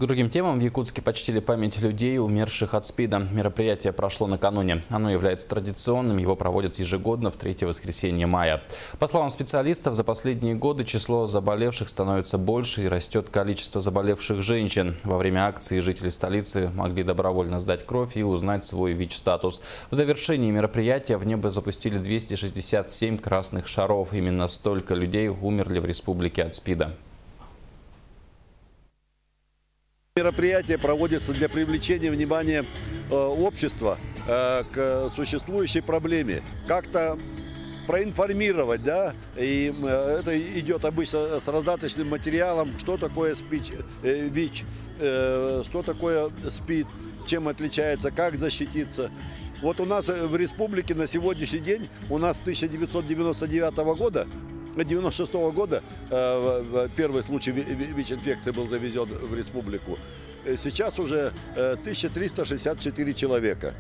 К другим темам в Якутске почтили память людей, умерших от СПИДа. Мероприятие прошло накануне. Оно является традиционным, его проводят ежегодно в третье воскресенье мая. По словам специалистов, за последние годы число заболевших становится больше и растет количество заболевших женщин. Во время акции жители столицы могли добровольно сдать кровь и узнать свой ВИЧ-статус. В завершении мероприятия в небо запустили 267 красных шаров. Именно столько людей умерли в республике от СПИДа. Мероприятие проводится для привлечения внимания общества к существующей проблеме. Как-то проинформировать, да, и это идет обычно с раздаточным материалом, что такое ВИЧ, что такое СПИД, чем отличается, как защититься. Вот у нас в республике на сегодняшний день, у нас с 1999 года, 1996 года первый случай ВИЧ-инфекции был завезен в республику. Сейчас уже 1364 человека.